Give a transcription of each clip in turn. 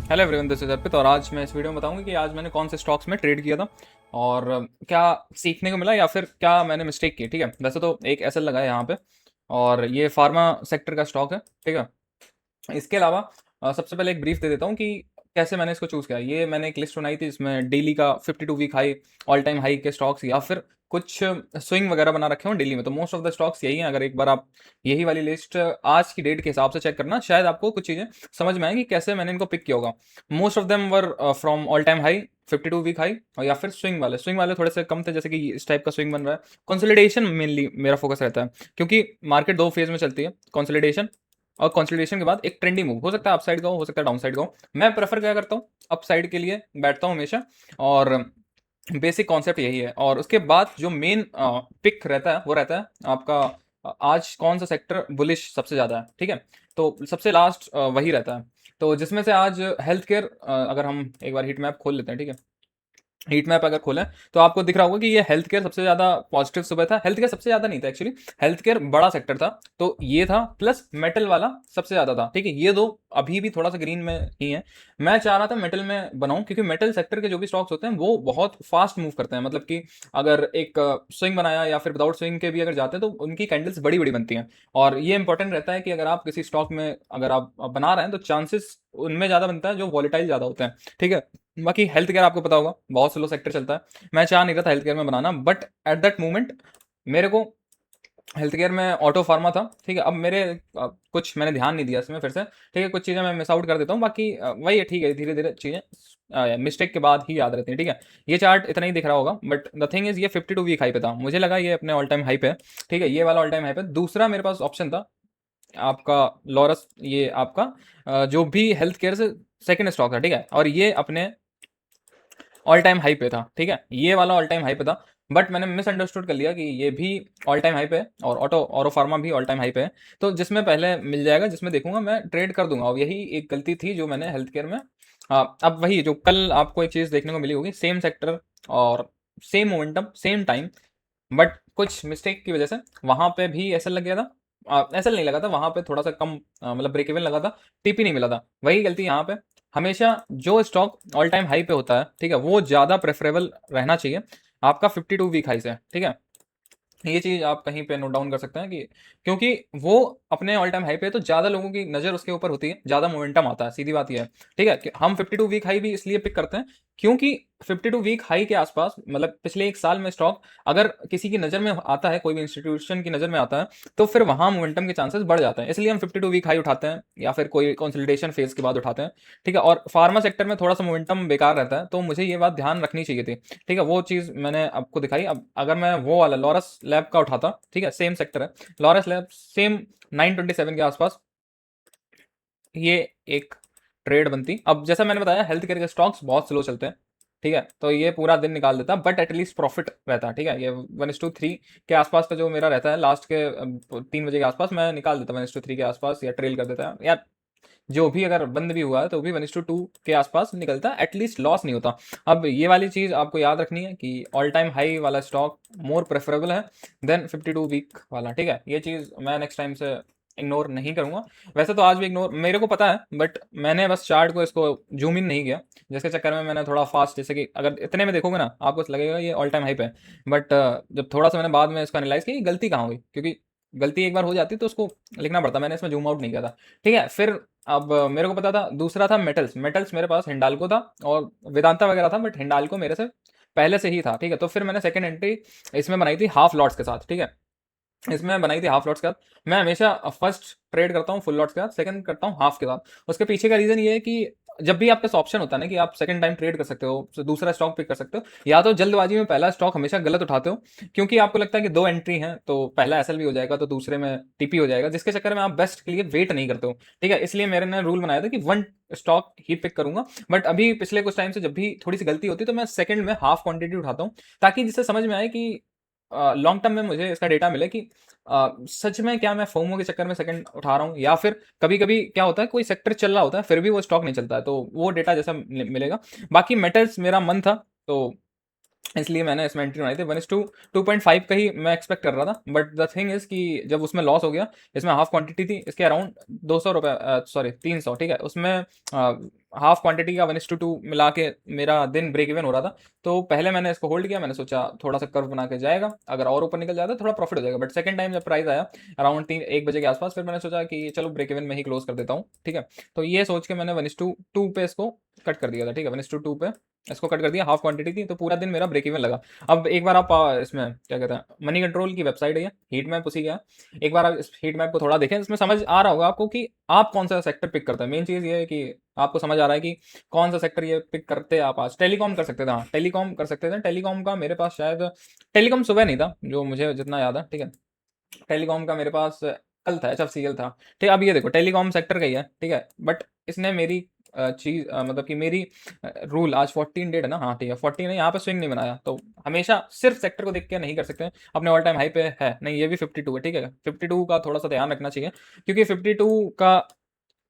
Hello everyone, this is अर्पित और आज मैं इस वीडियो में बताऊंगा कि आज मैंने कौन से स्टॉक्स में ट्रेड किया था और क्या सीखने को मिला या फिर क्या मैंने मिस्टेक की। ठीक है, वैसे तो एक एसएल लगा है यहाँ पे और ये फार्मा सेक्टर का स्टॉक है। ठीक है, इसके अलावा सबसे पहले एक ब्रीफ दे देता हूँ कि कैसे मैंने इसको चूज़ किया। ये मैंने एक लिस्ट बनाई थी, इसमें डेली का 52 week high, all time high के स्टॉक्स या फिर कुछ स्विंग वगैरह बना रखे हों डेली में। तो मोस्ट ऑफ द स्टॉक्स यही हैं। अगर एक बार आप यही वाली लिस्ट आज की डेट के हिसाब से चेक करना, शायद आपको कुछ चीज़ें समझ में आएंगी कैसे मैंने इनको पिक किया होगा। Most of them were from all time high, 52 week high, और या फिर स्विंग वाले थोड़े से कम थे, जैसे कि इस टाइप का स्विंग बन रहा है। कंसोलिडेशन मेनली मेरा फोकस रहता है, क्योंकि मार्केट दो फेज में चलती है, कंसोलिडेशन और कंसोलिडेशन के बाद एक ट्रेंडी मूव हो सकता है, अप साइड का हो सकता है डाउन साइड का हो। मैं प्रेफर क्या करता हूँ, अप साइड के लिए बैठता हूँ हमेशा। और बेसिक कॉन्सेप्ट यही है। और उसके बाद जो मेन पिक रहता है वो रहता है आपका आज कौन सा सेक्टर बुलिश सबसे ज़्यादा है। ठीक है, तो सबसे लास्ट वही रहता है। तो जिसमें से आज हेल्थ केयर, अगर हम एक बार हीट मैप खोल लेते हैं। ठीक है, हीट मैप अगर खोलें तो आपको दिख रहा होगा कि ये हेल्थ केयर सबसे ज़्यादा पॉजिटिव सुबह था। हेल्थ केयर सबसे ज़्यादा नहीं था एक्चुअली, हेल्थ केयर बड़ा सेक्टर था, तो ये था, प्लस मेटल वाला सबसे ज़्यादा था। ठीक है, ये दो अभी भी थोड़ा सा ग्रीन में ही है। मैं चाह रहा था मेटल में बनाऊं, क्योंकि मेटल सेक्टर के जो भी स्टॉक्स होते हैं वो बहुत फास्ट मूव करते हैं। मतलब कि अगर एक स्विंग बनाया या फिर विदाउट स्विंग के भी अगर जाते हैं तो उनकी कैंडल्स बड़ी बड़ी बनती हैं। और ये इंपॉर्टेंट रहता है कि अगर आप किसी स्टॉक में अगर आप बना रहे हैं तो चांसेस उनमें ज़्यादा बनता है जो वॉलेटाइल ज़्यादा होते हैं। ठीक है, बाकी हेल्थ केयर आपको पता होगा बहुत स्लो सेक्टर चलता है। मैं चाह नहीं रहा था हेल्थ केयर में बनाना, बट एट दैट मोमेंट मेरे को हेल्थ केयर में ऑटो फार्मा था। ठीक है, अब मेरे कुछ मैंने ध्यान नहीं दिया इसमें फिर से। ठीक है, कुछ चीज़ें मैं मिस आउट कर देता हूँ, बाकी वही है। ठीक है, धीरे धीरे चीज़ें मिस्टेक के बाद ही याद रहती हैं। ठीक है, ये चार्ट इतना ही दिख रहा होगा, बट द थिंग इज ये 52 वीक हाई पे था, मुझे लगा ये अपने ऑल टाइम हाई पे है। ठीक है, ये वाला ऑल टाइम हाई पे। दूसरा मेरे पास ऑप्शन था आपका लॉरस, ये आपका जो भी हेल्थ केयर से सेकंड स्टॉक था। ठीक है, और ये अपने ऑल टाइम हाई पे था। ठीक है, ये वाला ऑल टाइम हाई पे था, बट मैंने मिसअंडरस्टूड कर लिया कि ये भी ऑल टाइम हाई पे है और ऑरो फार्मा भी ऑल टाइम हाई पे है। तो जिसमें पहले मिल जाएगा, जिसमें देखूंगा मैं ट्रेड कर दूंगा। और यही एक गलती थी जो मैंने हेल्थ केयर में अब वही जो कल आपको एक चीज़ देखने को मिली होगी, सेम सेक्टर और same momentum same time, but कुछ मिस्टेक की वजह से वहां पे भी ऐसा लग गया था। ऐसा नहीं लगा था वहां पे, थोड़ा सा कम मतलब ब्रेक इवन लगा था, टीपी नहीं मिला था। वही गलती यहाँ पे। हमेशा जो स्टॉक ऑल टाइम हाई पे होता है, ठीक है, वो ज़्यादा प्रेफरेबल रहना चाहिए आपका 52 वीक हाई से। ठीक है, ये चीज आप कहीं पे नोट डाउन कर सकते हैं कि क्योंकि वो अपने ऑल टाइम हाई पे है, तो ज्यादा लोगों की नजर उसके ऊपर होती है, ज्यादा मोमेंटम आता है, सीधी बात ये है। ठीक है, कि हम 52 वीक हाई भी इसलिए पिक करते हैं क्योंकि 52 वीक हाई के आसपास, मतलब पिछले एक साल में स्टॉक अगर किसी की नजर में आता है, कोई भी इंस्टीट्यूशन की नजर में आता है, तो फिर वहां मोमेंटम के चांसेस बढ़ जाते हैं। इसलिए हम 52 वीक हाई उठाते हैं या फिर कोई कंसोलिडेशन फेज के बाद उठाते हैं। ठीक है, और फार्मा सेक्टर में थोड़ा सा मोमेंटम बेकार रहता है, तो मुझे ये बात ध्यान रखनी चाहिए थी। ठीक है, वो चीज़ मैंने आपको दिखाई। अब अगर मैं वो वाला लॉरस लैब का उठाता, ठीक है, सेम सेक्टर है, लॉरस लैब सेम 927 के आसपास ये एक ट्रेड बनती। अब जैसा मैंने बताया, हेल्थ केयर के स्टॉक्स बहुत स्लो चलते हैं। ठीक है, तो ये पूरा दिन निकाल देता, बट एटलीस्ट प्रॉफिट रहता है। ठीक है, ये 1:3 के आसपास का जो मेरा रहता है, लास्ट के 3 बजे के आसपास मैं निकाल देता 1:3 के आसपास, या ट्रेल कर देता है, या जो भी अगर बंद भी हुआ है तो भी 1:2 के आसपास निकलता है, एटलीस्ट लॉस नहीं होता। अब ये वाली चीज़ आपको याद रखनी है कि ऑल टाइम हाई वाला स्टॉक मोर प्रेफरेबल है देन 52 वीक वाला। ठीक है, ये चीज़ मैं नेक्स्ट टाइम से इग्नोर नहीं करूंगा। वैसे तो आज भी इग्नोर मेरे को पता है, बट मैंने बस चार्ट को इसको जूम इन नहीं किया, जिसके चक्कर में मैंने थोड़ा फास्ट, जैसे कि अगर इतने में देखोगे ना आपको लगेगा ये ऑल टाइम हाई पे है, बट जब थोड़ा सा मैंने बाद में इसको एनालाइज किया कि गलती कहाँ हुई, क्योंकि गलती एक बार हो जाती तो उसको लिखना पड़ता, मैंने इसमें जूम आउट नहीं किया था। ठीक है, फिर अब मेरे को पता था दूसरा था मेटल्स। मेटल्स मेरे पास हिंडाल्को था और वेदांता वगैरह था, बट हिंडाल्को मेरे से पहले से ही था। ठीक है, तो फिर मैंने सेकंड एंट्री इसमें बनाई थी हाफ लॉट्स के साथ। ठीक है, इसमें बनाई थी हाफ लॉट्स के साथ। मैं हमेशा फर्स्ट ट्रेड करता हूँ फुल लॉट्स के साथ, सेकंड करता हूँ हाफ के साथ। उसके पीछे का रीजन ये है कि जब भी आपके पास ऑप्शन होता है ना कि आप सेकंड टाइम ट्रेड कर सकते हो, तो दूसरा स्टॉक पिक कर सकते हो, या तो जल्दबाजी में पहला स्टॉक हमेशा गलत उठाते हो, क्योंकि आपको लगता है कि दो एंट्री हैं तो पहला एसएल भी हो जाएगा तो दूसरे में टीपी हो जाएगा, जिसके चक्कर में आप बेस्ट के लिए वेट नहीं करते हो। ठीक है, इसलिए मेरे ने रूल बनाया था कि वन स्टॉक ही पिक करूंगा। बट अभी पिछले कुछ टाइम से जब भी थोड़ी सी गलती होती है तो मैं सेकंड में हाफ क्वांटिटी उठाता हूँ, ताकि जिससे समझ में आए कि लॉन्ग टर्म में मुझे इसका डेटा मिले कि सच में क्या मैं फोमो के चक्कर में सेकंड उठा रहा हूँ, या फिर कभी कभी क्या होता है कोई सेक्टर चल रहा होता है फिर भी वो स्टॉक नहीं चलता है, तो वो डेटा जैसा मिलेगा। बाकी मेटल्स मेरा मन था, तो इसलिए मैंने इसमें एंट्री बनाई थी। 1:2.5 का ही मैं एक्सपेक्ट कर रहा था, बट द थिंग इज कि जब उसमें लॉस हो गया, इसमें हाफ क्वांटिटी थी, इसके अराउंड 200 रुपये, सॉरी 300। ठीक है, उसमें हाफ क्वांटिटी का 1:2 मिला के मेरा दिन ब्रेक इवन हो रहा था। तो पहले मैंने इसको होल्ड किया, मैंने सोचा थोड़ा सा कर्व बना के जाएगा, अगर और ऊपर निकल जाता है थोड़ा प्रॉफिट हो जाएगा। बट सेकंड टाइम जब प्राइस आया अराउंड 1 बजे के आसपास, फिर मैंने सोचा कि चलो ब्रेक इवन में ही क्लोज कर देता हूँ, ठीक है। तो ये सोच के मैंने 1:2 पे इसको कट कर दिया था, ठीक है। 1:2 पे इसको कट कर दिया, हाफ क्वांटिटी थी, तो पूरा दिन मेरा ब्रेक इवन लगा। अब एक बार आप इसमें क्या कहते हैं, मनी कंट्रोल की वेबसाइट है ये, हीट मैप उसी का है। एक बार आप इस हीट मैप को थोड़ा देखें, इसमें समझ आ रहा होगा आपको कि आप कौन सा सेक्टर पिक करते हैं। मेन चीज़ ये है कि आपको समझ आ रहा है कि कौन सा सेक्टर ये पिक करते हैं आप। आज टेलीकॉम कर सकते थे, हाँ टेलीकॉम कर सकते थे। टेलीकॉम का मेरे पास शायद, टेलीकॉम सुबह नहीं था जो मुझे जितना याद है, ठीक है। टेलीकॉम का मेरे पास कल था, HFCL था, ठीक है। अब ये देखो टेलीकॉम सेक्टर का ही है, ठीक है। बट इसने मेरी चीज़ मतलब कि मेरी रूल आज 14 डेट है ना, हाँ ठीक है 14 है, यहाँ पे स्विंग नहीं बनाया। तो हमेशा सिर्फ सेक्टर को देख के नहीं कर सकते, अपने ऑल टाइम हाई पे है नहीं, ये भी 52 है, ठीक है। 52 का थोड़ा सा ध्यान रखना चाहिए, क्योंकि 52 का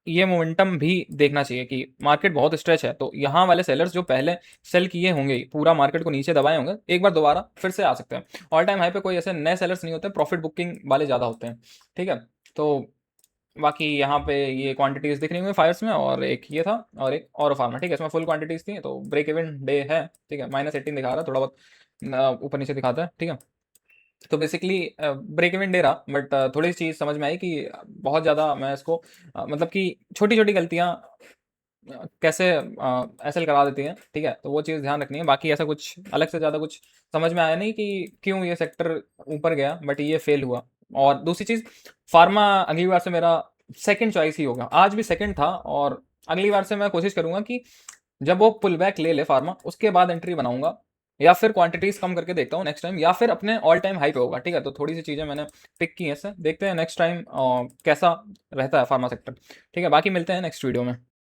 ये मोमेंटम भी देखना चाहिए कि मार्केट बहुत स्ट्रेच है। तो यहाँ वाले सेलर्स जो पहले सेल किए होंगे, पूरा मार्केट को नीचे दबाए होंगे, एक बार दोबारा फिर से आ सकते हैं। ऑल टाइम हाई पे कोई ऐसे नए सेलर्स नहीं होते, प्रॉफिट बुकिंग वाले ज़्यादा होते हैं, ठीक है। तो बाकी यहाँ पे ये क्वांटिटीज दिख रही होंगी फायर्स में, और एक ये था और एक और फार्मा, ठीक है। इसमें फुल क्वांटिटीज थी, तो ब्रेक इवन डे है, ठीक है। -18 दिखा रहा है, थोड़ा बहुत ऊपर नीचे दिखाता है, ठीक है। तो बेसिकली ब्रेक इवन दे रहा, बट थोड़ी सी चीज़ समझ में आई कि बहुत ज़्यादा मैं इसको मतलब कि छोटी छोटी गलतियाँ कैसे एसएल करा देती हैं, ठीक है। तो वो चीज़ ध्यान रखनी है। बाकी ऐसा कुछ अलग से ज़्यादा कुछ समझ में आया नहीं कि क्यों ये सेक्टर ऊपर गया, बट ये फेल हुआ। और दूसरी चीज़, फार्मा अगली बार से मेरा सेकंड चॉइस ही होगा। आज भी सेकंड था, और अगली बार से मैं कोशिश करूंगा कि जब वो पुल बैक ले ले फार्मा, उसके बाद एंट्री बनाऊंगा, या फिर क्वांटिटीज कम करके देखता हूँ नेक्स्ट टाइम, या फिर अपने ऑल टाइम हाई पे होगा, ठीक है। तो थोड़ी सी चीज़ें मैंने पिक की हैं इससे, देखते हैं नेक्स्ट टाइम कैसा रहता है फार्मा सेक्टर, ठीक है। बाकी मिलते हैं नेक्स्ट वीडियो में।